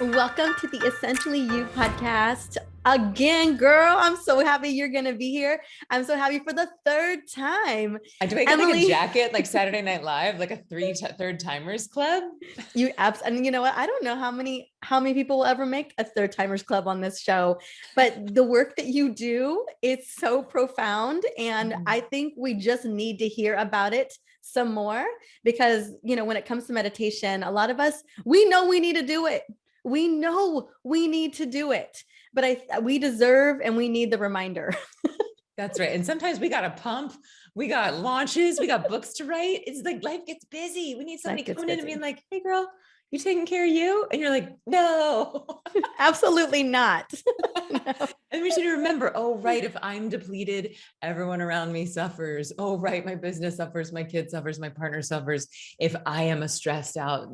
Welcome to the Essentially You podcast. Again, girl, I'm so happy you're going to be here. I'm so happy for the third time. Do I get like a jacket, like Saturday Night Live, like a third timers club? And you know what? I don't know how many people will ever make a third timers club on this show, but the work that you do, it's so profound. And I think we just need to hear about it some more because, you know, when it comes to meditation, a lot of us, we know we need to do it. We know we need to do it, but we deserve and we need the reminder. That's right. And sometimes we got to pump, we got launches, we got books to write. It's like life gets busy. We need somebody coming in and being like, hey girl, you taking care of you? And you're like, no, absolutely not. No. And we should remember, oh, right. If I'm depleted, everyone around me suffers. Oh, right. My business suffers. My kid suffers. My partner suffers. If I am a stressed out,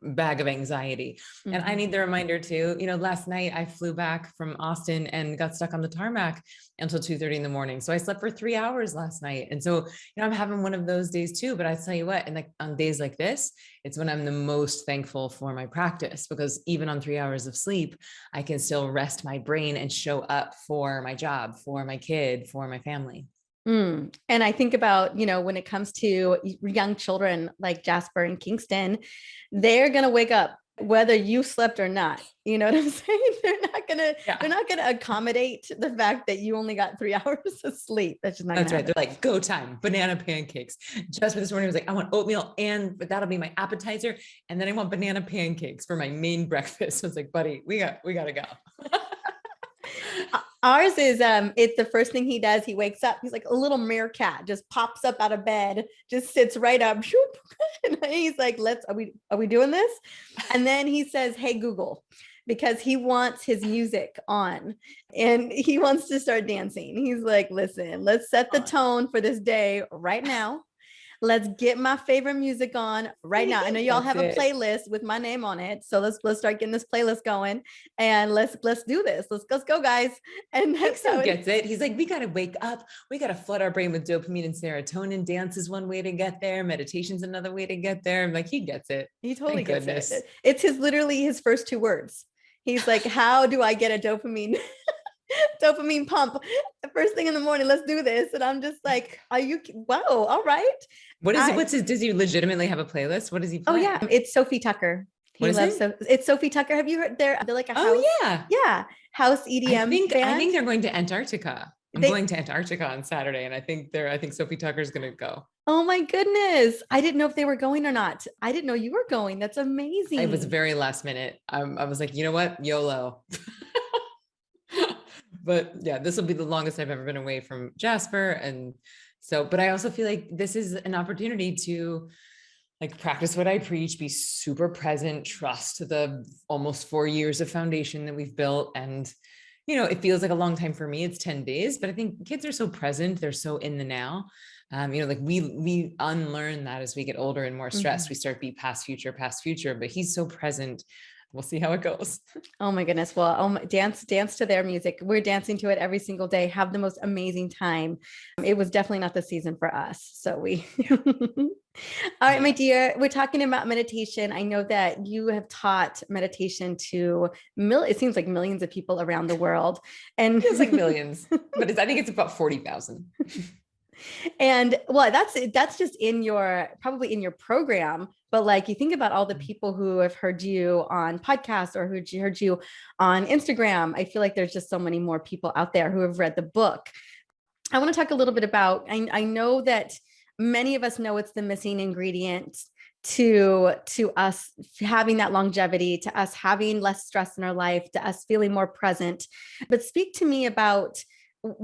bag of anxiety. Mm-hmm. And I need the reminder too, last night I flew back from Austin and got stuck on the tarmac until 2:30 in the morning. So I slept for 3 hours last night. And so, I'm having one of those days too, but I tell you what, and like on days like this, it's when I'm the most thankful for my practice, because even on 3 hours of sleep, I can still rest my brain and show up for my job, for my kid, for my family. And I think about, when it comes to young children like Jasper and Kingston, they're going to wake up whether you slept or not. You know what I'm saying? They're not going to accommodate the fact that you only got 3 hours of sleep. That's just not That's right. They're like, go time, banana pancakes. Jasper this morning was like, I want oatmeal but that'll be my appetizer. And then I want banana pancakes for my main breakfast. I was like, buddy, we got to go. Ours is, it's the first thing he does. He wakes up, he's like a little meerkat, just pops up out of bed, just sits right up. And he's like, are we doing this? And then he says, hey, Google, because he wants his music on and he wants to start dancing. He's like, listen, let's set the tone for this day right now. Let's get my favorite music on right now. I know y'all have a playlist with my name on it. So let's start getting this playlist going and let's do this. Let's go, guys. And that's how gets it. He's like, we got to wake up. We got to flood our brain with dopamine and serotonin. Dance is one way to get there. Meditation's another way to get there. I'm like, he gets it. He totally gets it. It's literally his first 2 words. He's like, how do I get a dopamine pump the first thing in the morning? Let's do this. And I'm just like, wow, all right. What is it? Does he legitimately have a playlist? What does he play? Oh yeah. It's Sophie Tucker. It's Sophie Tucker. Have you heard they're like a house? Oh yeah. House EDM. I think they're going to Antarctica. I'm going to Antarctica on Saturday. And I think Sophie Tucker's going to go. Oh my goodness. I didn't know if they were going or not. I didn't know you were going. That's amazing. It was very last minute. I was like, you know what? YOLO. But yeah, this will be the longest I've ever been away from Jasper. And so, but I also feel like this is an opportunity to like practice what I preach, be super present, trust the almost 4 years of foundation that we've built. And, it feels like a long time for me. It's 10 days, but I think kids are so present. They're so in the now. Like we unlearn that as we get older and more stressed. Mm-hmm. We start be past future, but he's so present. We'll see how it goes. Oh my goodness. Well, dance to their music. We're dancing to it every single day. Have the most amazing time. It was definitely not the season for us. So all right, my dear, we're talking about meditation. I know that you have taught meditation to it seems like millions of people around the world. And it's like millions, but I think it's about 40,000. And well, that's just probably in your program, but like you think about all the people who have heard you on podcasts or who heard you on Instagram. I feel like there's just so many more people out there who have read the book. I want to talk a little bit about, I know that many of us know it's the missing ingredient to us having that longevity, to us having less stress in our life, to us feeling more present. But speak to me about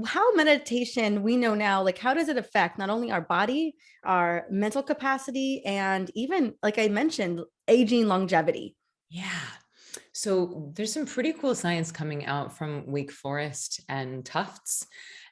how meditation, we know now, like how does it affect not only our body, our mental capacity, and even, like I mentioned, aging longevity? Yeah. So there's some pretty cool science coming out from Wake Forest and Tufts.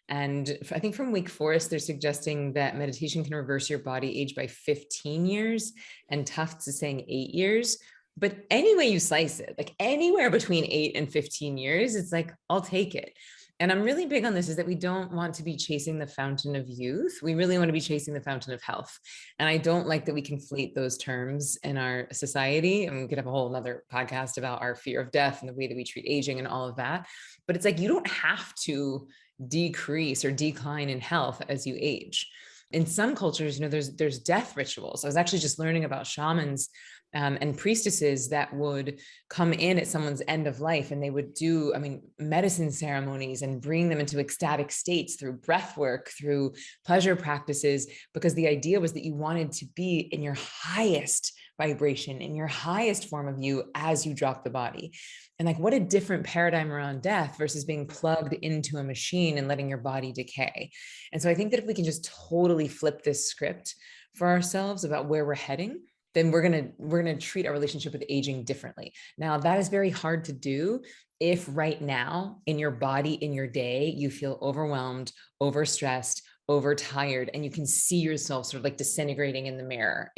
And I think from Wake Forest, they're suggesting that meditation can reverse your body age by 15 years. And Tufts is saying 8 years. But any way you slice it, like anywhere between 8 and 15 years, it's like, I'll take it. And I'm really big on this, is that we don't want to be chasing the fountain of youth. We really want to be chasing the fountain of health. And I don't like that we conflate those terms in our society. And we could have a whole another podcast about our fear of death and the way that we treat aging and all of that. But it's like, you don't have to decrease or decline in health as you age. In some cultures, there's death rituals. I was actually just learning about shamans and priestesses that would come in at someone's end of life, and they would do, medicine ceremonies and bring them into ecstatic states through breath work, through pleasure practices, because the idea was that you wanted to be in your highest vibration, in your highest form of you as you drop the body. And like, what a different paradigm around death versus being plugged into a machine and letting your body decay. And so I think that if we can just totally flip this script for ourselves about where we're heading, then we're going to treat our relationship with aging differently. Now, that is very hard to do if right now in your body, in your day, you feel overwhelmed, overstressed, overtired, and you can see yourself sort of like disintegrating in the mirror,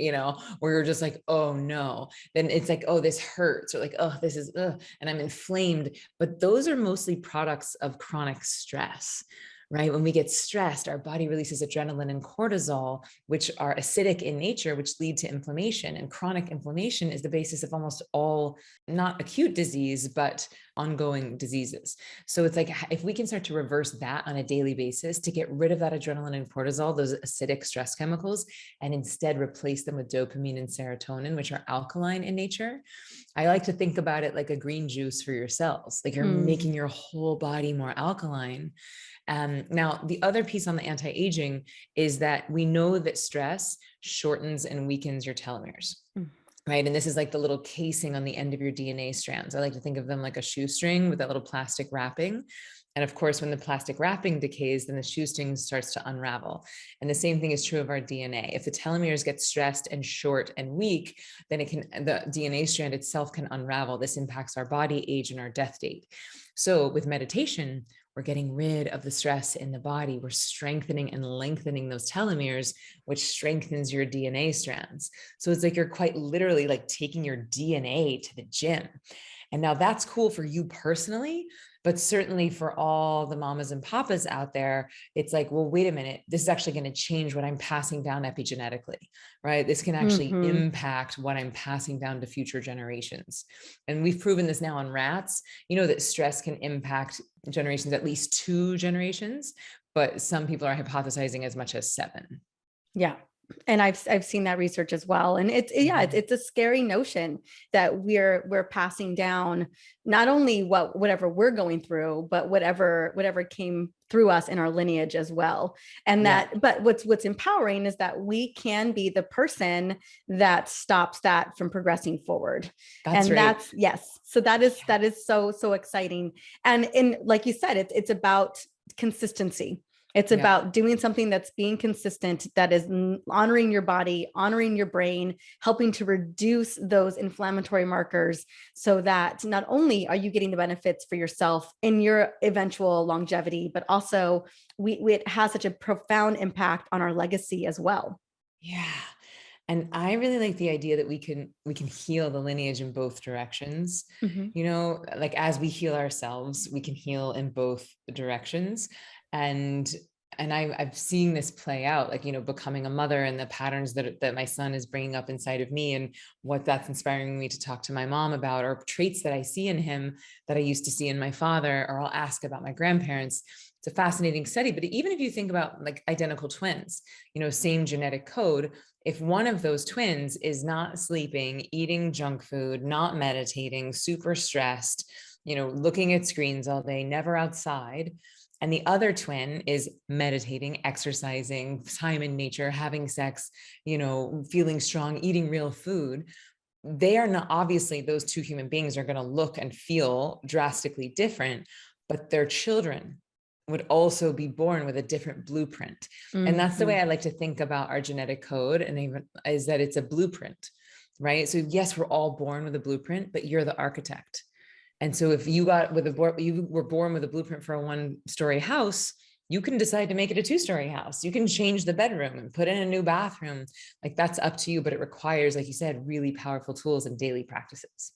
where you're just like, oh no, then it's like, oh, this hurts, or like, oh, this is, and I'm inflamed. But those are mostly products of chronic stress. Right? When we get stressed, our body releases adrenaline and cortisol, which are acidic in nature, which lead to inflammation. And chronic inflammation is the basis of almost all, not acute disease, but ongoing diseases. So it's like, if we can start to reverse that on a daily basis to get rid of that adrenaline and cortisol, those acidic stress chemicals, and instead replace them with dopamine and serotonin, which are alkaline in nature. I like to think about it like a green juice for your cells, like you're making your whole body more alkaline. Now, the other piece on the anti-aging is that we know that stress shortens and weakens your telomeres. Right. And this is like the little casing on the end of your DNA strands. I like to think of them like a shoestring with that little plastic wrapping. And of course, when the plastic wrapping decays, then the shoestring starts to unravel. And the same thing is true of our DNA. If the telomeres get stressed and short and weak, then the DNA strand itself can unravel. This impacts our body, age, and our death date. So with meditation, we're getting rid of the stress in the body. We're strengthening and lengthening those telomeres, which strengthens your DNA strands. So it's like you're quite literally like taking your DNA to the gym. And now that's cool for you personally, but certainly for all the mamas and papas out there, it's like, well, wait a minute, this is actually going to change what I'm passing down epigenetically, right? This can actually impact what I'm passing down to future generations. And we've proven this now on rats, that stress can impact generations, at least 2 generations, but some people are hypothesizing as much as 7. Yeah. And I've seen that research as well. And it's a scary notion that we're passing down not only whatever we're going through, but whatever came through us in our lineage as well. And but what's empowering is that we can be the person that stops that from progressing forward. That's yes. So that is so exciting. And like you said, it's about consistency. It's about doing something that's being consistent, that is honoring your body, honoring your brain, helping to reduce those inflammatory markers so that not only are you getting the benefits for yourself in your eventual longevity, but also it has such a profound impact on our legacy as well. Yeah. And I really like the idea that we can heal the lineage in both directions. Like as we heal ourselves, we can heal in both directions. And I've seen this play out, like, becoming a mother and the patterns that my son is bringing up inside of me, and what that's inspiring me to talk to my mom about, or traits that I see in him that I used to see in my father, or I'll ask about my grandparents. It's a fascinating study. But even if you think about like identical twins, same genetic code, if one of those twins is not sleeping, eating junk food, not meditating, super stressed, looking at screens all day, never outside, and the other twin is meditating, exercising, time in nature, having sex, feeling strong, eating real food, they are not, obviously those 2 human beings are going to look and feel drastically different, but their children would also be born with a different blueprint. And that's the way I like to think about our genetic code, and even is that it's a blueprint, right? So yes, we're all born with a blueprint, but you're the architect. And so if you were born with a blueprint for a 1-story house, you can decide to make it a 2-story house. You can change the bedroom and put in a new bathroom. Like that's up to you, but it requires, like you said, really powerful tools and daily practices.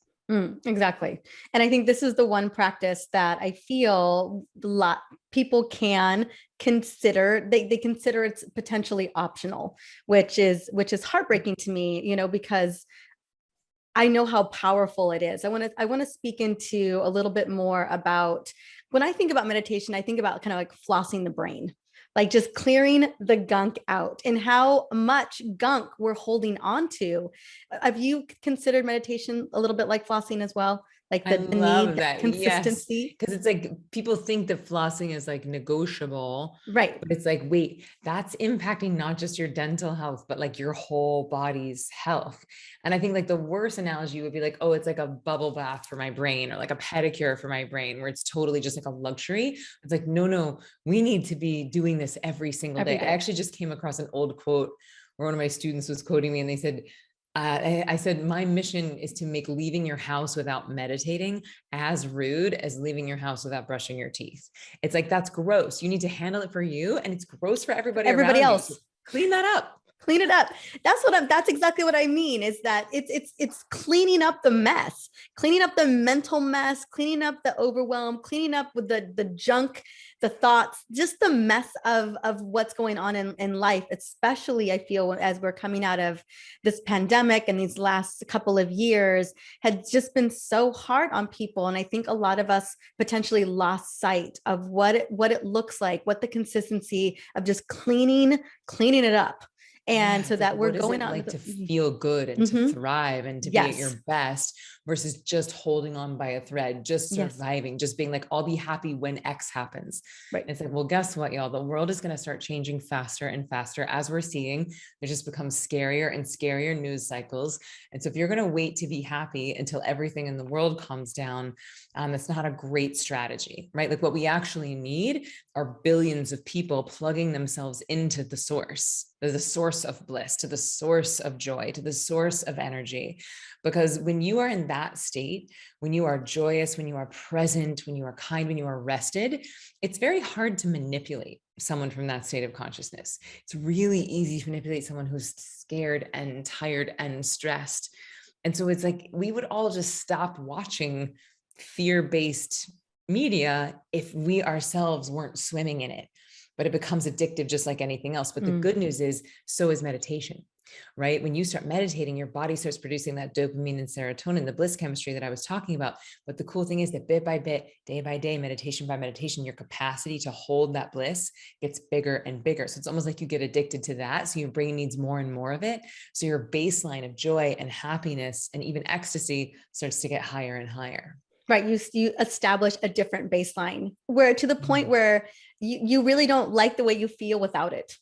Exactly. And I think this is the one practice that I feel a lot people can consider, they consider it's potentially optional, which is heartbreaking to me, because I know how powerful it is. I want to speak into a little bit more about when I think about meditation, I think about kind of like flossing the brain, like just clearing the gunk out and how much gunk we're holding on to. Have you considered meditation a little bit like flossing as well? Like I the need, love that that. Yes. consistency? Because it's like people think that flossing is like negotiable, Right. but it's like, wait, that's impacting not just your dental health, but like your whole body's health. And I think like the worst analogy would be like, oh, it's like a bubble bath for my brain or like a pedicure for my brain, where it's totally just like a luxury. It's like, no, no, we need to be doing this every single Every day. I day. actually just came across an old quote where one of my students was quoting me and they said, I said, my mission is to make leaving your house without meditating as rude as leaving your house without brushing your teeth. It's like, that's gross. You need to handle it for you, and it's gross for everybody Everybody around you. else. So clean that up. Clean it up. That's exactly what I mean, is that it's cleaning up the mess, cleaning up the mental mess, cleaning up the overwhelm, cleaning up with the junk, the thoughts, just the mess of what's going on in life. Especially I feel as we're coming out of this pandemic, and these last couple of years had just been so hard on people. And I think a lot of us potentially lost sight of what it looks like, what the consistency of just cleaning it up. And Yeah, so it's like, that we're what is going it out like into to the, feel good and to Mhm. thrive and to be at Yes. your best versus just holding on by a thread, just Yes. surviving, just being like, I'll be happy when X happens. Right. And it's like, well, guess what, y'all? The world is going to start changing faster and faster as we're seeing. There just becomes scarier and scarier news cycles. And so if you're going to wait to be happy until everything in the world calms down, that's not a great strategy, right? Like what we actually need are billions of people plugging themselves into the source of bliss, to the source of joy, to the source of energy. Because when you are in that state, when you are joyous, when you are present, when you are kind, when you are rested, it's very hard to manipulate someone from that state of consciousness. It's really easy to manipulate someone who's scared and tired and stressed. And so it's like we would all just stop watching fear-based media if we ourselves weren't swimming in it. But it becomes addictive just like anything else. But the good news is, so is meditation, right? When you start meditating, your body starts producing that dopamine and serotonin, the bliss chemistry that I was talking about. But the cool thing is that bit by bit, day by day, meditation by meditation, your capacity to hold that bliss gets bigger and bigger. So it's almost like you get addicted to that. So your brain needs more and more of it. So your baseline of joy and happiness and even ecstasy starts to get higher and higher. Right. You establish a different baseline, where to the point where you really don't like the way you feel without it.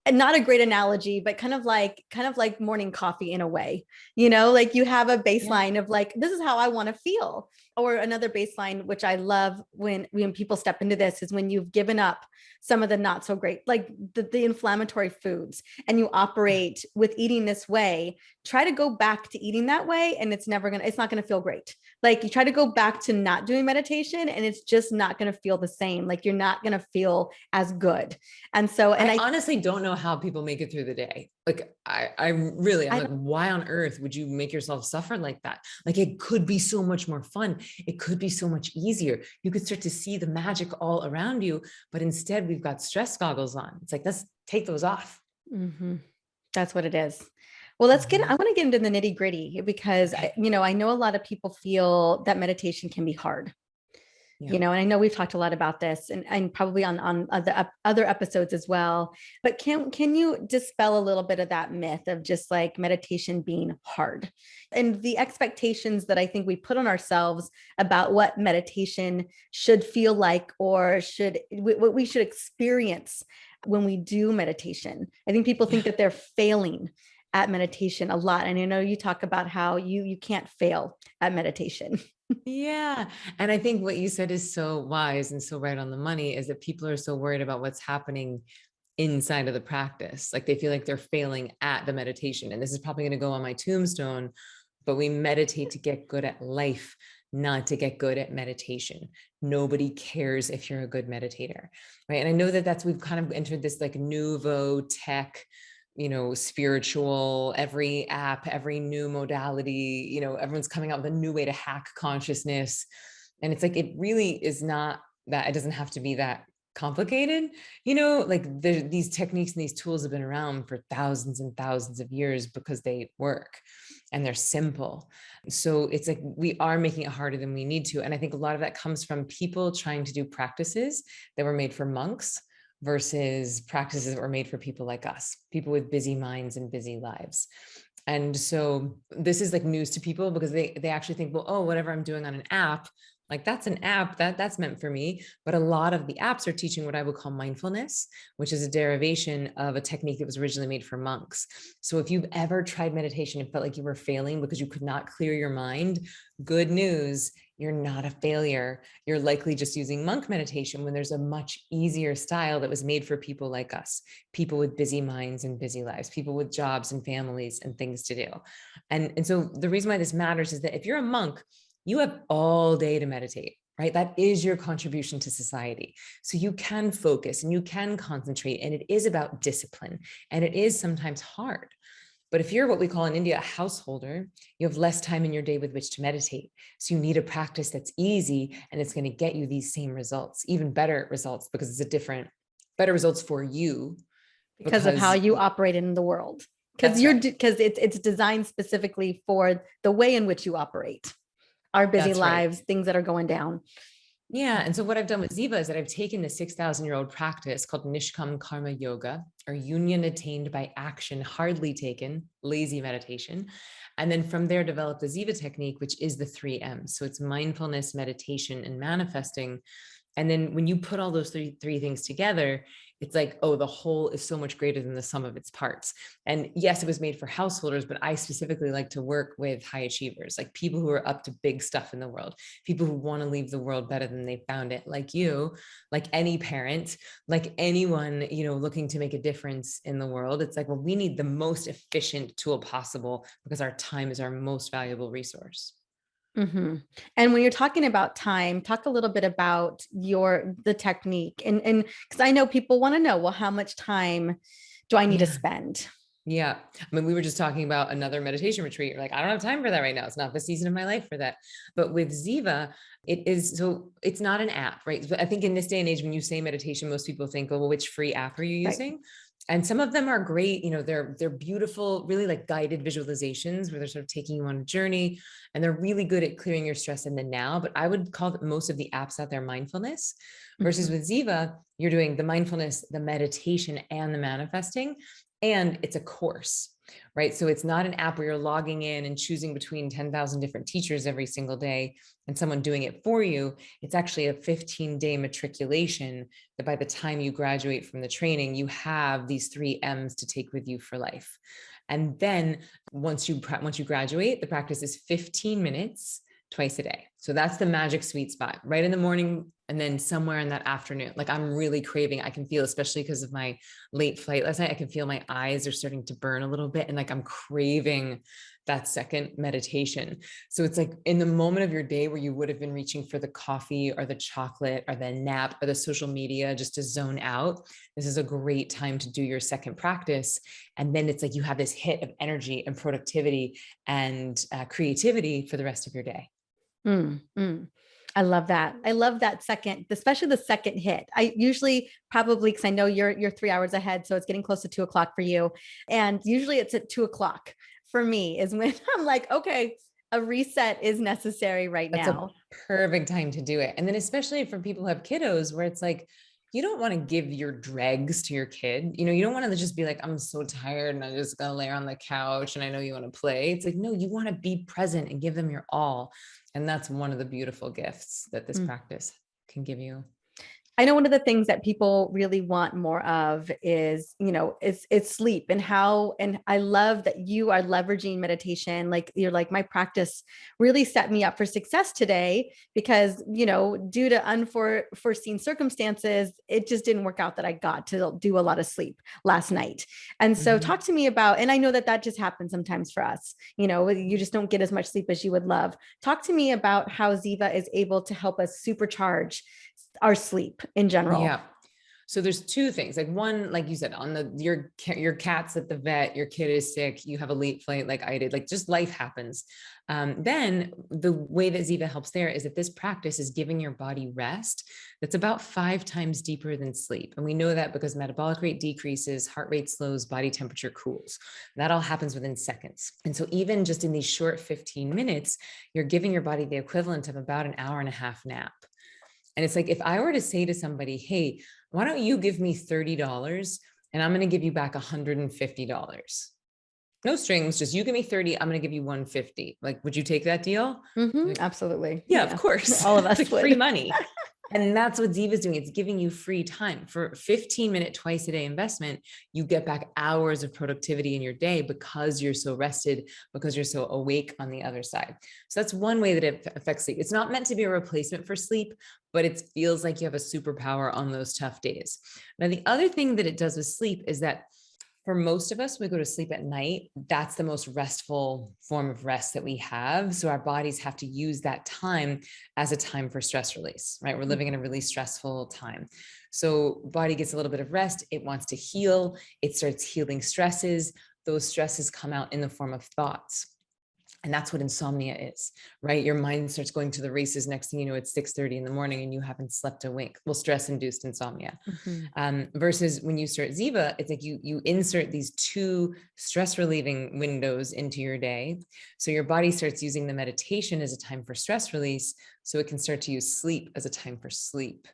And not a great analogy, but kind of like morning coffee in a way, like you have a Yeah. baseline of like, this is how I want to feel. Or another baseline, which I love when people step into this, is when you've given up some of the not so great, like the inflammatory foods, and you operate with eating this way. Try to go back to eating that way, and it's not going to feel great. Like you try to go back to not doing meditation, and it's just not going to feel the same. Like you're not going to feel as good. And so, and I honestly don't know how people make it through the day. Like I'm I like, why on earth would you make yourself suffer like that? Like it could be so much more fun. It could be so much easier. You could start to see the magic all around you, but instead we've got stress goggles on. It's like, let's take those off. Mhm. That's what it is. Well, I want to get into the nitty gritty, because Okay. I know a lot of people feel that meditation can be hard. Yeah. And I know we've talked a lot about this, and probably on other episodes as well. But can you dispel a little bit of that myth of just like meditation being hard, and the expectations that I think we put on ourselves about what meditation should feel like, or what we should experience when we do meditation? I think people think Yeah. that they're failing at meditation a lot, and I know you talk about how you can't fail at meditation. Yeah. And I think what you said is so wise and so right on the money, is that people are so worried about what's happening inside of the practice. Like they feel like they're failing at the meditation. And this is probably going to go on my tombstone, but we meditate to get good at life, not to get good at meditation. Nobody cares if you're a good meditator, right? And I know that we've kind of entered this like nouveau tech spiritual, every app, every new modality, everyone's coming out with a new way to hack consciousness. And it's like, it really is not that, it doesn't have to be that complicated, like these techniques and these tools have been around for thousands and thousands of years because they work and they're simple. So it's like, we are making it harder than we need to. And I think a lot of that comes from people trying to do practices that were made for monks versus practices that were made for people like us, people with busy minds and busy lives. And so this is like news to people because they actually think, well, oh, whatever I'm doing on an app, like that's an app that's meant for me. But a lot of the apps are teaching what I would call mindfulness, which is a derivation of a technique that was originally made for monks. So if you've ever tried meditation and felt like you were failing because you could not clear your mind, good news, you're not a failure. You're likely just using monk meditation when there's a much easier style that was made for people like us, people with busy minds and busy lives, people with jobs and families and things to do. And so the reason why this matters is that if you're a monk, you have all day to meditate, right? That is your contribution to society. So you can focus and you can concentrate, and it is about discipline, and it is sometimes hard. But if you're what we call in India a householder, you have less time in your day with which to meditate. So you need a practice that's easy and it's going to get you these same results, even better results, because it's better results for you. Because of how you operate in the world. Because it's designed specifically for the way in which you operate. Our busy lives, things that are going down. Yeah. And so what I've done with Ziva is that I've taken the 6,000-year-old practice called Nishkam Karma Yoga, or union attained by action, hardly taken, lazy meditation. And then from there, developed the Ziva technique, which is the 3 M's. So it's mindfulness, meditation, and manifesting. And then when you put all those three things together, it's like, oh, the whole is so much greater than the sum of its parts. And yes, it was made for householders, but I specifically like to work with high achievers, like people who are up to big stuff in the world, people who want to leave the world better than they found it, like you, like any parent, like anyone, looking to make a difference in the world. It's like, well, we need the most efficient tool possible because our time is our most valuable resource. Mm-hmm. And when you're talking about time, talk a little bit about the technique, and because I know people want to know, well, how much time do I need to spend? Yeah. I mean, we were just talking about another meditation retreat. You're like, I don't have time for that right now. It's not the season of my life for that. But with Ziva, it's not an app, right? But I think in this day and age, when you say meditation, most people think, oh, well, which free app are you using? Right. And some of them are great. They're beautiful, really like guided visualizations where they're sort of taking you on a journey, and they're really good at clearing your stress in the now. But I would call most of the apps out there mindfulness, versus with Ziva, you're doing the mindfulness, the meditation, and the manifesting. And it's a course, right? So it's not an app where you're logging in and choosing between 10,000 different teachers every single day and someone doing it for you. It's actually a 15-day matriculation that by the time you graduate from the training, you have these 3 M's to take with you for life. And then once you graduate, the practice is 15 minutes twice a day. So that's the magic sweet spot, right in the morning and then somewhere in that afternoon. Like I'm really craving, I can feel, especially because of my late flight last night, I can feel my eyes are starting to burn a little bit, and like I'm craving that second meditation. So it's like in the moment of your day where you would have been reaching for the coffee or the chocolate or the nap or the social media just to zone out, this is a great time to do your second practice. And then it's like you have this hit of energy and productivity and creativity for the rest of your day. I love that. I love that second, especially the second hit. I usually probably, because I know you're 3 hours ahead, so it's getting close to 2:00 for you. And usually it's at 2:00 for me is when I'm like, okay, a reset is necessary right now. That's a perfect time to do it. And then especially for people who have kiddos, where it's like, you don't want to give your dregs to your kid. You don't want to just be like, I'm so tired and I'm just going to lay on the couch and I know you want to play. It's like, no, you want to be present and give them your all. And that's one of the beautiful gifts that this practice can give you. I know one of the things that people really want more of is, it's sleep, and I love that you are leveraging meditation. Like you're like, my practice really set me up for success today because, due to unforeseen circumstances, it just didn't work out that I got to do a lot of sleep last night. And so talk to me about, and I know that just happens sometimes for us, you just don't get as much sleep as you would love. Talk to me about how Ziva is able to help us supercharge our sleep in general. Yeah. So there's two things, like one, like you said, on your cat's at the vet, your kid is sick, you have a late flight, like I did, like just life happens. Then the way that Ziva helps there is that this practice is giving your body rest that's about 5 times deeper than sleep. And we know that because metabolic rate decreases, heart rate slows, body temperature cools. That all happens within seconds. And so even just in these short 15 minutes, you're giving your body the equivalent of about an hour and a half nap. And it's like, if I were to say to somebody, hey, why don't you give me $30 and I'm going to give you back $150? No strings, just you give me 30, I'm going to give you 150. Like, would you take that deal? Like, Absolutely. yeah, of course. All of us like would. Free money. And that's what Ziva is doing. It's giving you free time. For a 15-minute twice a day investment, you get back hours of productivity in your day because you're so rested, because you're so awake on the other side. So that's one way that it affects sleep. It's not meant to be a replacement for sleep, but it feels like you have a superpower on those tough days. Now, the other thing that it does with sleep is that for most of us, we go to sleep at night. That's the most restful form of rest that we have. So our bodies have to use that time as a time for stress release, right? We're living in a really stressful time. So body gets a little bit of rest. It wants to heal. It starts healing stresses. Those stresses come out in the form of thoughts. And that's what insomnia is, right? Your mind starts going to the races. Next thing you know, it's 6:30 in the morning and you haven't slept a wink. Well, stress-induced insomnia. Versus when you start Ziva, it's like you insert these 2 stress relieving windows into your day. So your body starts using the meditation as a time for stress release, so it can start to use sleep as a time for sleep.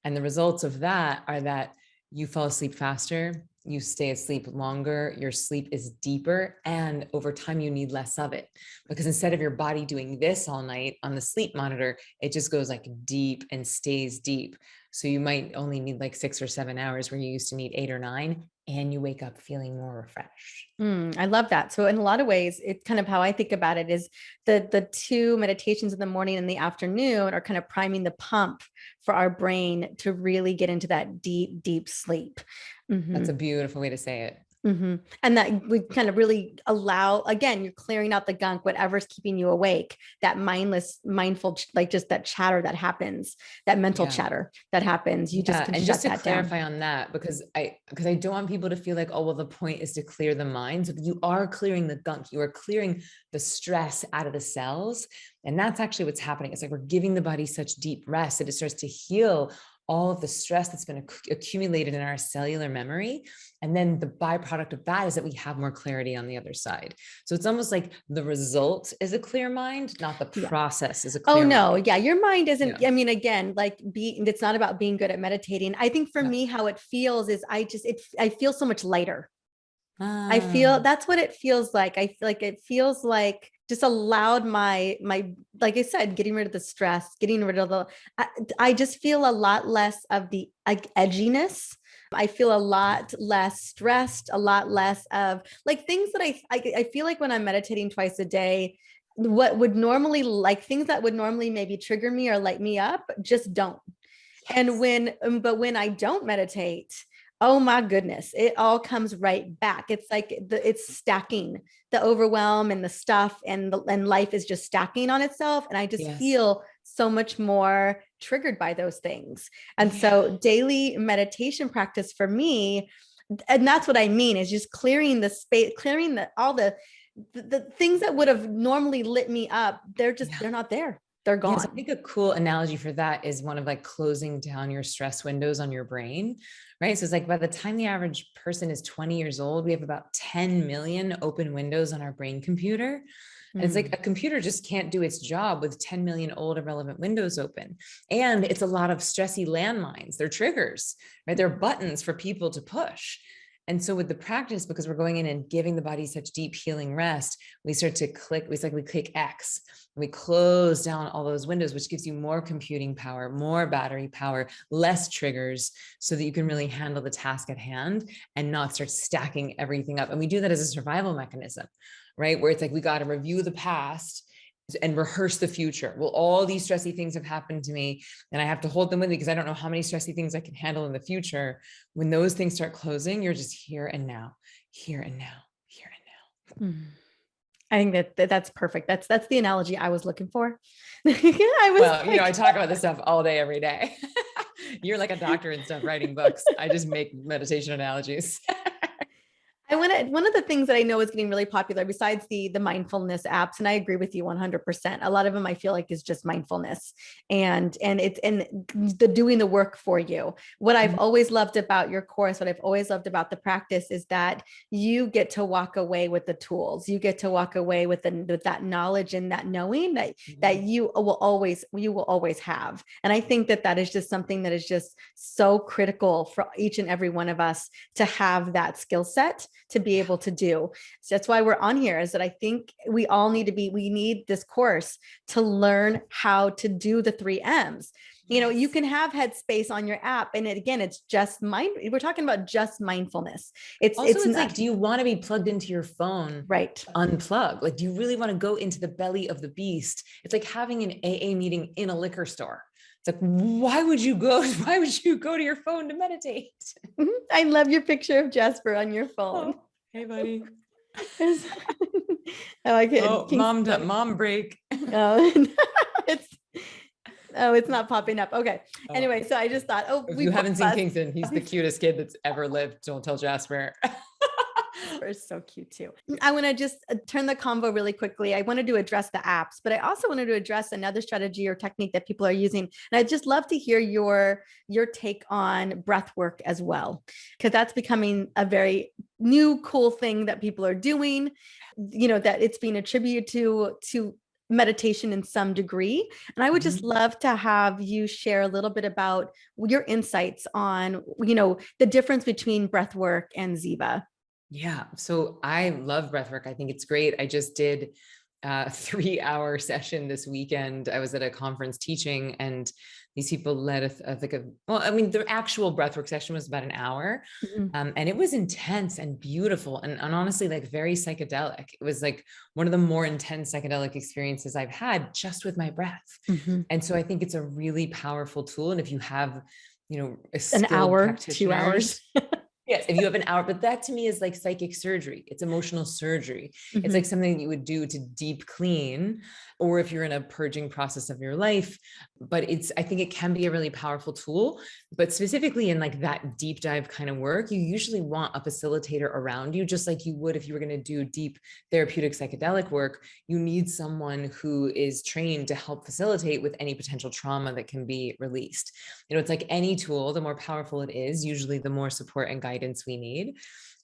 And the results of that are that you fall asleep faster, you stay asleep longer, your sleep is deeper, and over time you need less of it, because instead of your body doing this all night on the sleep monitor, it just goes like deep and stays deep. So you might only need like 6 or 7 hours where you used to need 8 or 9, and you wake up feeling more refreshed. I love that. So in a lot of ways, it's kind of how I think about it is the 2 meditations in the morning and the afternoon are kind of priming the pump for our brain to really get into that deep, deep sleep. That's a beautiful way to say it. And that we kind of really allow, again, you're clearing out the gunk, whatever's keeping you awake, that mindful, like just that chatter that happens, that mental chatter that happens. You just can and shut just to that clarify down. on that, because I don't want people to feel like, oh, well, the point is to clear the mind. So you are clearing the gunk, you are clearing the stress out of the cells. And that's actually what's happening. It's like we're giving the body such deep rest that it starts to heal all of the stress that's been accumulated in our cellular memory. And then the byproduct of that is that we have more clarity on the other side. So it's almost like the result is a clear mind, not the process is a clear mind. Oh, no. mind. Yeah. Your mind isn't, I mean, again, like it's not about being good at meditating. I think for me, how it feels is I feel so much lighter. I feel that's what it feels like. I feel like it feels like just allowed my, like I said, getting rid of the stress, getting rid of I just feel a lot less of the edginess. I feel a lot less stressed, a lot less of like things that I feel like when I'm meditating twice a day, what would normally like things that would normally maybe trigger me or light me up just don't. And but when I don't meditate, oh my goodness, it all comes right back. It's like it's stacking, the overwhelm and the stuff and life is just stacking on itself. And I just feel so much more triggered by those things. And so daily meditation practice for me, and that's what I mean, is just clearing the space, clearing all the things that would have normally lit me up. They're not there. They're gone. Yes, I think a cool analogy for that is one of like closing down your stress windows on your brain, right? So it's like by the time the average person is 20 years old, we have about 10 million open windows on our brain computer. And it's like a computer just can't do its job with 10 million old irrelevant windows open. And it's a lot of stressy landmines. They're triggers, right? They're buttons for people to push. And so with the practice, because we're going in and giving the body such deep healing rest, we start to click, we click X, and we close down all those windows, which gives you more computing power, more battery power, less triggers, so that you can really handle the task at hand and not start stacking everything up. And we do that as a survival mechanism, right? Where it's like, we got to review the past and rehearse the future. Well, all these stressy things have happened to me and I have to hold them with me because I don't know how many stressy things I can handle in the future. When those things start closing, you're just here and now, here and now, here and now. I think that's perfect. That's the analogy I was looking for. I was Well, I talk about this stuff all day, every day. You're like a doctor and stuff, writing books. I just make meditation analogies. one of the things that I know is getting really popular besides the mindfulness apps, and I agree with you 100%. A lot of them I feel like is just mindfulness and it's and the doing the work for you. What I've always loved about your course, what I've always loved about the practice is that you get to walk away with the tools. You get to walk away with that knowledge and that knowing that you will always have. And I think that is just something that is just so critical for each and every one of us to have that skill set to be able to do. So that's why we're on here, is that I think we need this course to learn how to do the 3 M's. You can have Headspace on your app. And it's just we're talking about just mindfulness. It's not, like, do you want to be plugged into your phone? Right. Unplug. Like, do you really want to go into the belly of the beast? It's like having an AA meeting in a liquor store. It's like, why would you go to your phone to meditate? I love your picture of Jasper on your phone. Oh, hey, buddy. I like it. Oh, mom break. It's not popping up. Okay. Anyway, so I just thought, if you haven't seen Kingston, he's the cutest kid that's ever lived. Don't tell Jasper. Jasper is so cute too. I want to just turn the convo really quickly. I wanted to address the apps, but I also wanted to address another strategy or technique that people are using. And I'd just love to hear your take on breath work as well, because that's becoming a very new, cool thing that people are doing, that it's being attributed to meditation in some degree. And I would just love to have you share a little bit about your insights on, the difference between breath work and Ziva. Yeah. So I love breath work. I think it's great. I just did a 3-hour session this weekend. I was at a conference teaching, and these people led the actual breathwork session was about an hour. And it was intense and beautiful and honestly, like, very psychedelic. It was like one of the more intense psychedelic experiences I've had just with my breath. And so I think it's a really powerful tool. And if you have, an hour, 2 hours. Yes, if you have an hour, but that to me is like psychic surgery. It's emotional surgery. It's like something that you would do to deep clean, or if you're in a purging process of your life. But I think it can be a really powerful tool. But specifically in like that deep dive kind of work, you usually want a facilitator around you, just like you would if you were going to do deep therapeutic psychedelic work. You need someone who is trained to help facilitate with any potential trauma that can be released. It's like any tool, the more powerful it is, usually the more support and guidance we need.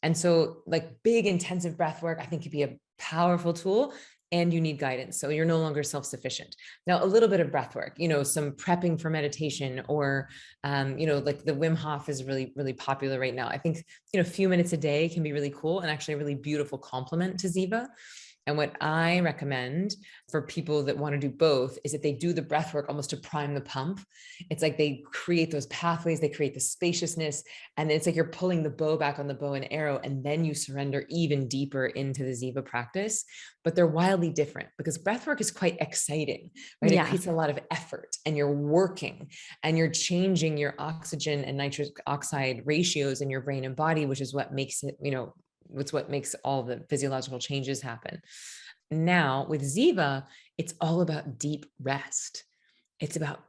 And so like big intensive breath work, I think could be a powerful tool, and you need guidance. So you're no longer self-sufficient. Now, a little bit of breath work, some prepping for meditation, or, like the Wim Hof is really, really popular right now. I think, a few minutes a day can be really cool and actually a really beautiful complement to Ziva. And what I recommend for people that want to do both is that they do the breath work almost to prime the pump. It's like they create those pathways, they create the spaciousness, and then it's like you're pulling the bow back on the bow and arrow, and then you surrender even deeper into the Ziva practice. But they're wildly different because breath work is quite exciting, right? Yeah. It creates a lot of effort, and you're working and you're changing your oxygen and nitric oxide ratios in your brain and body, which is what makes it, it's what makes all the physiological changes happen. Now with Ziva, it's all about deep rest. It's about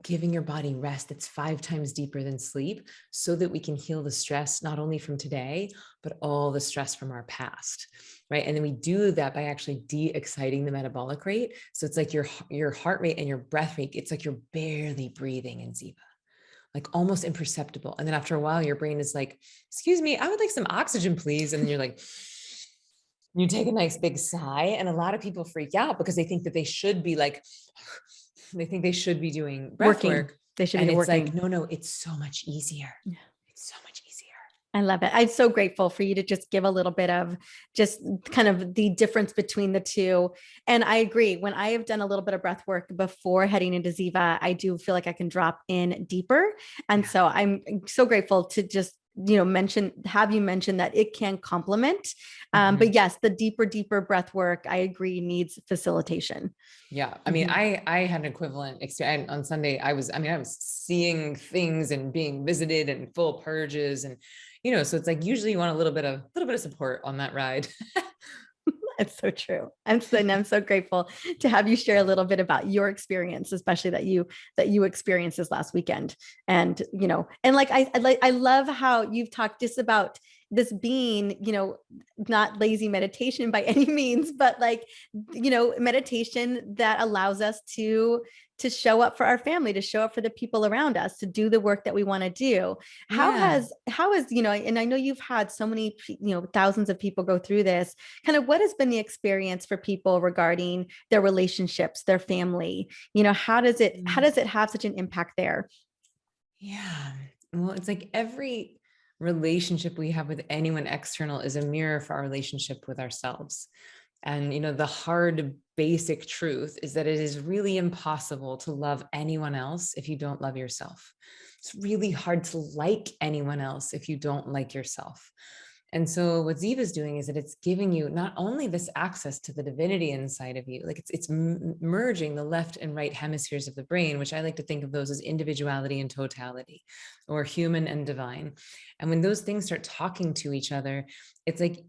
giving your body rest that's 5 times deeper than sleep, so that we can heal the stress, not only from today, but all the stress from our past, right? And then we do that by actually de-exciting the metabolic rate. So it's like your heart rate and your breath rate, it's like you're barely breathing in Ziva, like almost imperceptible. And then after a while, your brain is like, excuse me, I would like some oxygen, please. And then you're like, you take a nice big sigh. And a lot of people freak out because they think that they should be like, they think they should be doing breath work. They should be working. Like, no, it's so much easier. Yeah. It's so much easier. I love it. I'm so grateful for you to just give a little bit of just kind of the difference between the two. And I agree, when I have done a little bit of breath work before heading into Ziva, I do feel like I can drop in deeper. And so I'm so grateful to just, have you mention that it can complement. But yes, the deeper breath work, I agree, needs facilitation. Yeah. I mean, I had an equivalent experience on Sunday. I was seeing things and being visited and full purges, and, so it's like, usually you want a little bit of support on that ride. It's so true. I'm so grateful to have you share a little bit about your experience, especially that you experienced this last weekend. And, and like, I love how you've talked just about this being, not lazy meditation by any means, but like, meditation that allows us to show up for our family, to show up for the people around us, to do the work that we want to do. Yeah. How has, and I know you've had so many, thousands of people go through this, kind of what has been the experience for people regarding their relationships, their family, how does it have such an impact there? Yeah. Well, it's like every relationship we have with anyone external is a mirror for our relationship with ourselves. And, the hard basic truth is that it is really impossible to love anyone else if you don't love yourself. It's really hard to like anyone else if you don't like yourself. And so what Ziva is doing is that it's giving you not only this access to the divinity inside of you, like it's merging the left and right hemispheres of the brain, which I like to think of those as individuality and totality, or human and divine. And when those things start talking to each other, it's like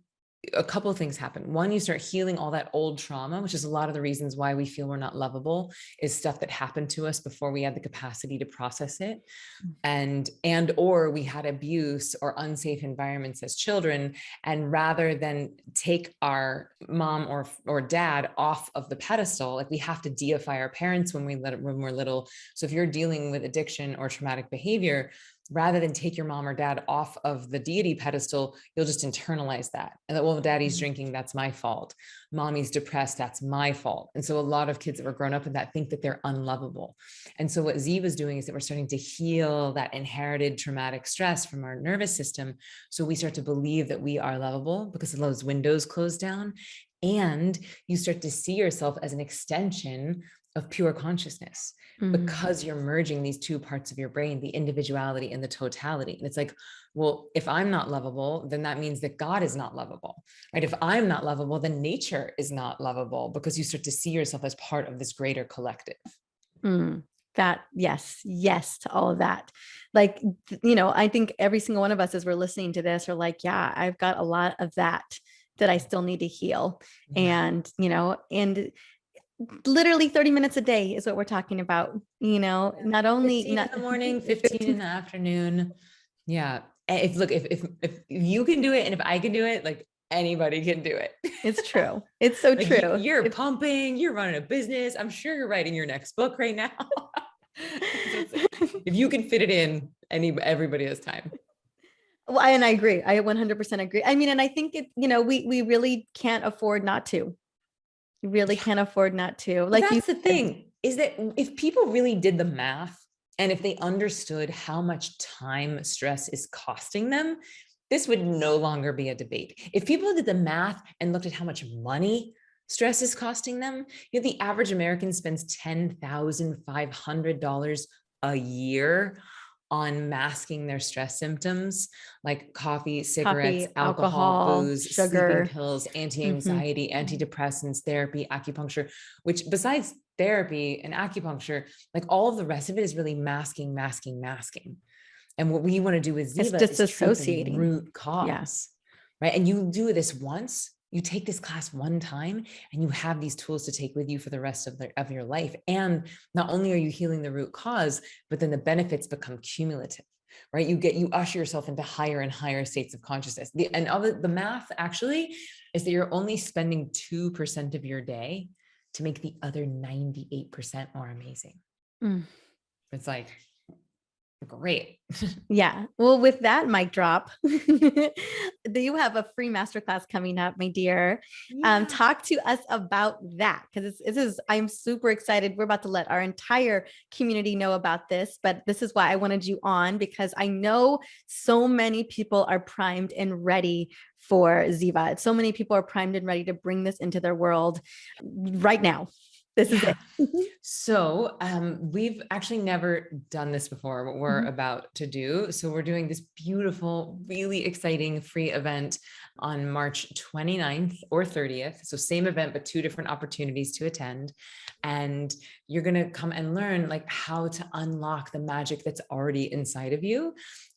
a couple of things happen. One, you start healing all that old trauma, which is a lot of the reasons why we feel we're not lovable, is stuff that happened to us before we had the capacity to process it. Or we had abuse or unsafe environments as children. And rather than take our mom or dad off of the pedestal, like we have to deify our parents when we're little. So if you're dealing with addiction or traumatic behavior, rather than take your mom or dad off of the deity pedestal, you'll just internalize that. And that, well, daddy's drinking, that's my fault. Mommy's depressed, that's my fault. And so a lot of kids that were grown up in that think that they're unlovable. And so what Ziva is doing is that we're starting to heal that inherited traumatic stress from our nervous system. So we start to believe that we are lovable because those windows close down. And you start to see yourself as an extension of pure consciousness, because you're merging these two parts of your brain, the individuality and the totality. And it's like, well, if I'm not lovable, then that means that God is not lovable, right? If I'm not lovable, then nature is not lovable, because you start to see yourself as part of this greater collective. That, yes to all of that. Like, I think every single one of us, as we're listening to this, are like, yeah, I've got a lot of that I still need to heal. Yeah. And literally 30 minutes a day is what we're talking about, not only 15 in the morning, 15 in the afternoon. Yeah. If you can do it, and if I can do it, like anybody can do it. It's true. It's so like true. You're pumping, you're running a business. I'm sure you're writing your next book right now. If you can fit it in, everybody has time. Well, and I agree. I 100% agree. I mean, and I think we really can't afford not to. You really can't afford not to. Like, that's the thing, is that if people really did the math, and if they understood how much time stress is costing them, this would no longer be a debate. If people did the math and looked at how much money stress is costing them, the average American spends $10,500 a year on masking their stress symptoms, like coffee, cigarettes, alcohol, booze, sugar, sleeping pills, anti-anxiety, antidepressants, therapy, acupuncture, which besides therapy and acupuncture, like all of the rest of it is really masking. And what we want to do with Ziva is treat the root cause, right? And you do this once, you take this class one time, and you have these tools to take with you for the rest of your life. And not only are you healing the root cause, but then the benefits become cumulative, right? You usher yourself into higher and higher states of consciousness. The math actually is that you're only spending 2% of your day to make the other 98% more amazing. It's like, great. Yeah. Well, with that mic drop, you have a free masterclass coming up, my dear. Yeah. Talk to us about that, because I'm super excited. We're about to let our entire community know about this, but this is why I wanted you on, because I know so many people are primed and ready for Ziva. So many people are primed and ready to bring this into their world right now. This is it. So we've actually never done this before, what we're about to do. So we're doing this beautiful, really exciting free event on March 29th or 30th. So same event, but 2 different opportunities to attend. And you're going to come and learn like how to unlock the magic that's already inside of you.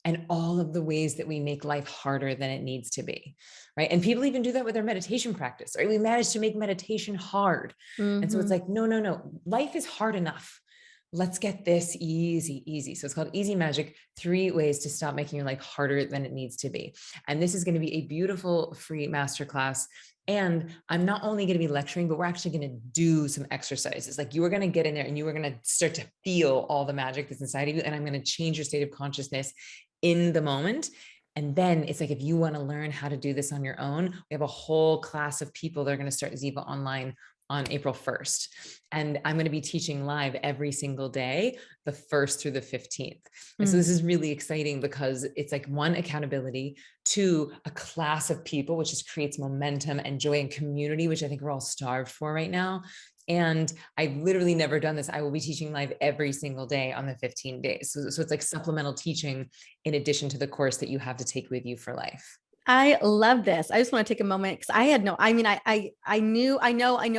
and all of the ways that we make life harder than it needs to be, right? And people even do that with their meditation practice, right? We manage to make meditation hard. And so it's like, no, no, no, life is hard enough. Let's get this easy, easy. So it's called Easy Magic, 3 ways to stop making your life harder than it needs to be. And this is going to be a beautiful free masterclass. And I'm not only going to be lecturing, but we're actually going to do some exercises. Like you are going to get in there and you are going to start to feel all the magic that's inside of you. And I'm going to change your state of consciousness in the moment. And then it's like, if you want to learn how to do this on your own, we have a whole class of people that are going to start Ziva online on April 1st. And I'm going to be teaching live every single day, the 1st through the 15th. And so this is really exciting because it's like 1, accountability, 2, a class of people, which just creates momentum and joy and community, which I think we're all starved for right now. And I've literally never done this. I will be teaching live every single day on the 15 days. So it's like supplemental teaching in addition to the course that you have to take with you for life. I love this. I just want to take a moment because I had no, I mean, I know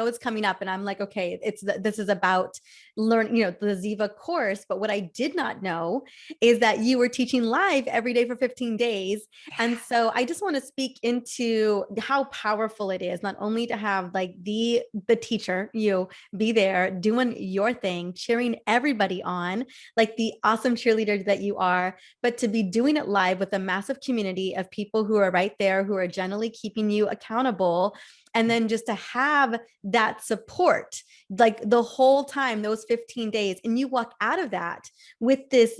it's coming up and I'm like, okay, this is about learn, the Ziva course. But what I did not know is that you were teaching live every day for 15 days. And so I just want to speak into how powerful it is, not only to have like the teacher, you be there doing your thing, cheering everybody on, like the awesome cheerleader that you are, but to be doing it live with a massive community of people who are right there, who are generally keeping you accountable. And then just to have that support, like the whole time, those 15 days, and you walk out of that with this,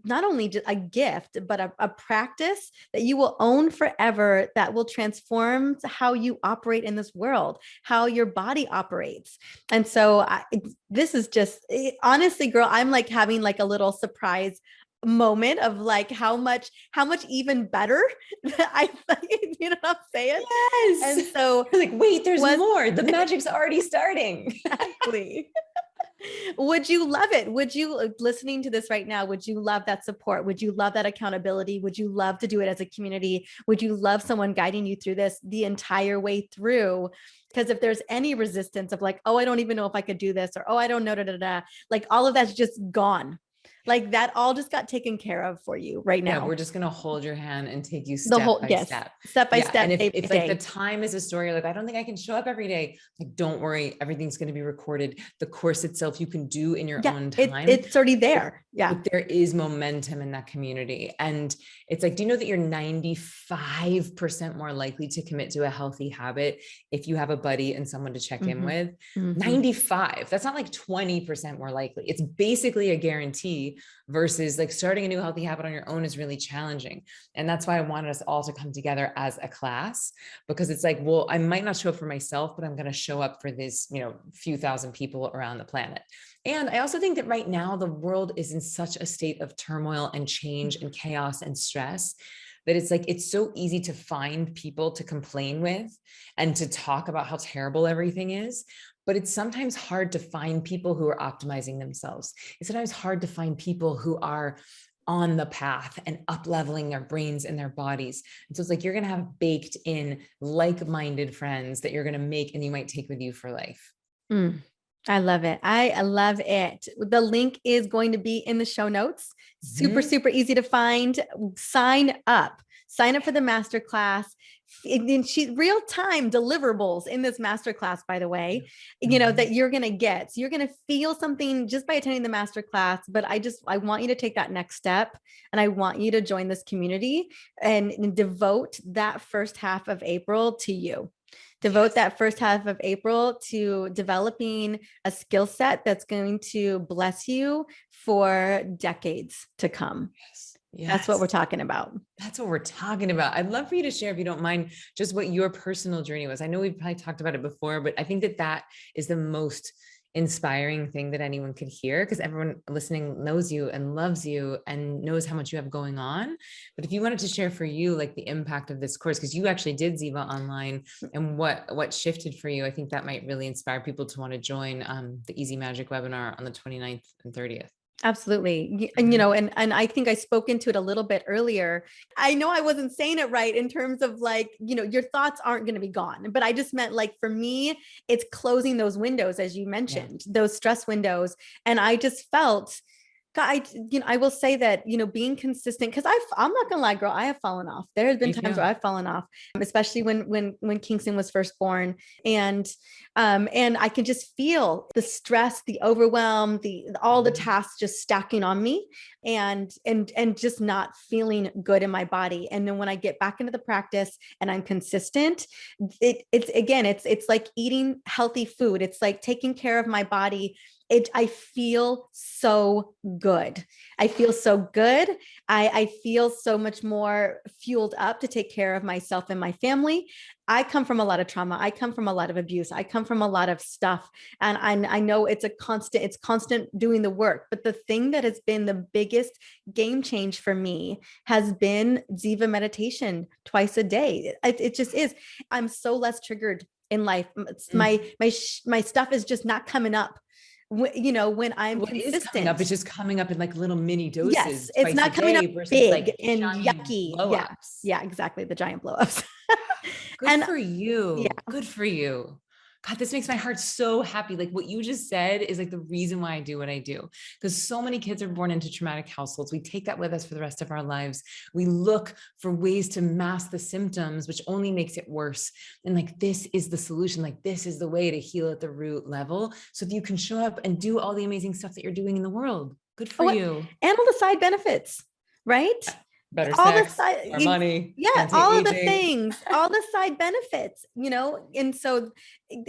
not only just a gift, but a practice that you will own forever, that will transform how you operate in this world, how your body operates. And so this is just, honestly, girl, I'm like having like a little surprise moment of like how much even better I you know what I'm saying? Yes. And so you're like, wait, there's more. The magic's already starting. Exactly. Would you love it? Would you, listening to this right now, would you love that support? Would you love that accountability? Would you love to do it as a community? Would you love someone guiding you through this the entire way through? Because if there's any resistance of like, oh, I don't even know if I could do this, or, oh, I don't know, like all of that's just gone. Like that all just got taken care of for you right now. Yeah, we're just going to hold your hand and take you step by step. And if like the time is a story, like, I don't think I can show up every day. Like, don't worry. Everything's going to be recorded. The course itself, you can do in your own time. It's already there. But there is momentum in that community. And it's like, do you know that you're 95% more likely to commit to a healthy habit if you have a buddy and someone to check in with? 95. That's not like 20% more likely. It's basically a guarantee versus like starting a new healthy habit on your own is really challenging. And that's why I wanted us all to come together as a class, because it's like, well, I might not show up for myself, but I'm going to show up for this, few thousand people around the planet. And I also think that right now the world is in such a state of turmoil and change and chaos and stress that it's like, it's so easy to find people to complain with and to talk about how terrible everything is. But it's sometimes hard to find people who are optimizing themselves. It's sometimes hard to find people who are on the path and up-leveling their brains and their bodies. And so it's like, you're going to have baked in like-minded friends that you're going to make and you might take with you for life. I love it. I love it. The link is going to be in the show notes. Super, super easy to find. Sign up for the masterclass. Real-time deliverables in this masterclass, by the way, that you're going to get. So you're going to feel something just by attending the masterclass, but I want you to take that next step. And I want you to join this community and devote that first half of April to you. Devote that first half of April to developing a skill set that's going to bless you for decades to come. Yes. That's what we're talking about. That's what we're talking about. I'd love for you to share, if you don't mind, just what your personal journey was. I know we've probably talked about it before, but I think that is the most inspiring thing that anyone could hear, because everyone listening knows you and loves you and knows how much you have going on. But if you wanted to share for you, like the impact of this course, because you actually did Ziva online, and what shifted for you, I think that might really inspire people to want to join the Easy Magic webinar on the 29th and 30th. Absolutely. And, and I think I spoke into it a little bit earlier. I know I wasn't saying it right in terms of like, your thoughts aren't going to be gone, but I just meant like, for me, it's closing those windows, as you mentioned, those stress windows. And I just felt I will say that, being consistent, because I'm not gonna lie, girl, I have fallen off. There has been Me times too. where I've fallen off, especially when Kingston was first born, and I can just feel the stress, the overwhelm, all the tasks just stacking on me, and just not feeling good in my body. And then when I get back into the practice and I'm consistent, it's like eating healthy food. It's like taking care of my body. I feel so good. I feel so good. I feel so much more fueled up to take care of myself and my family. I come from a lot of trauma. I come from a lot of abuse. I come from a lot of stuff. And I know it's constant doing the work. But the thing that has been the biggest game change for me has been Ziva meditation twice a day. It just is. I'm so less triggered in life. My stuff is just not coming up. When I'm what consistent. is coming up, it's just coming up in like little mini doses. Yes, it's not coming up versus big like and yucky yucky. blow-ups. Yeah, exactly. The giant blow-ups. Good for you. Yeah. Good for you. God, this makes my heart so happy. Like what you just said is like the reason why I do what I do. Because so many kids are born into traumatic households. We take that with us for the rest of our lives. We look for ways to mask the symptoms, which only makes it worse. And like, this is the solution. Like, this is the way to heal at the root level. So if you can show up and do all the amazing stuff that you're doing in the world, good for you. And all the side benefits, right? Better all sex, the side, more money, yeah, all of the anti-aging. things, all the side benefits, and so,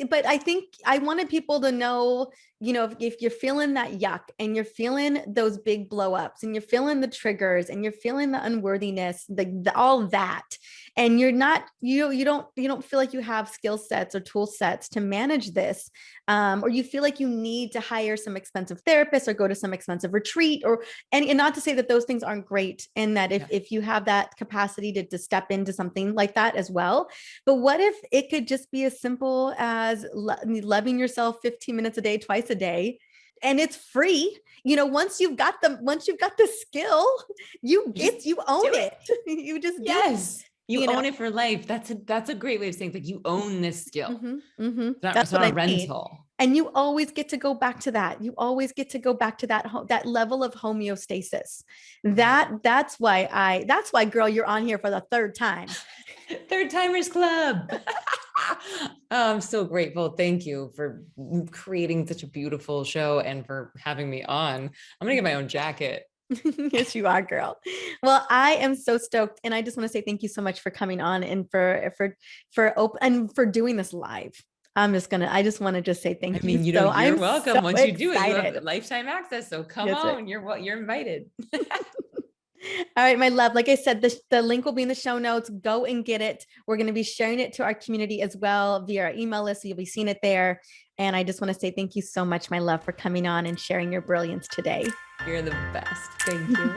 but I think I wanted people to know, if you're feeling that yuck and you're feeling those big blow ups and you're feeling the triggers and you're feeling the unworthiness, all that, and you're not, you don't feel like you have skill sets or tool sets to manage this, or you feel like you need to hire some expensive therapist or go to some expensive retreat, and not to say that those things aren't great, and that if you have that capacity to step into something like that as well. But what if it could just be as simple as loving yourself 15 minutes a day, twice a day, and it's free. Once you've got the skill, you own it. You just do it. You own it for life. That's a great way of saying like you own this skill. That's what I rental. mean. And you always get to go back to that. You always get to go back to that level of homeostasis. That's why, girl, you're on here for the third time. Third Timers Club. I'm so grateful. Thank you for creating such a beautiful show and for having me on. I'm gonna get my own jacket. Yes, you are, girl. Well, I am so stoked, and I just want to say thank you so much for coming on and for doing this live. I just want to say thank you. You're welcome. So once you do it, you have lifetime access. So come That's on, you're invited. All right, my love. Like I said, the link will be in the show notes. Go and get it. We're going to be sharing it to our community as well via our email list. So you'll be seeing it there. And I just want to say thank you so much, my love, for coming on and sharing your brilliance today. You're the best. Thank you.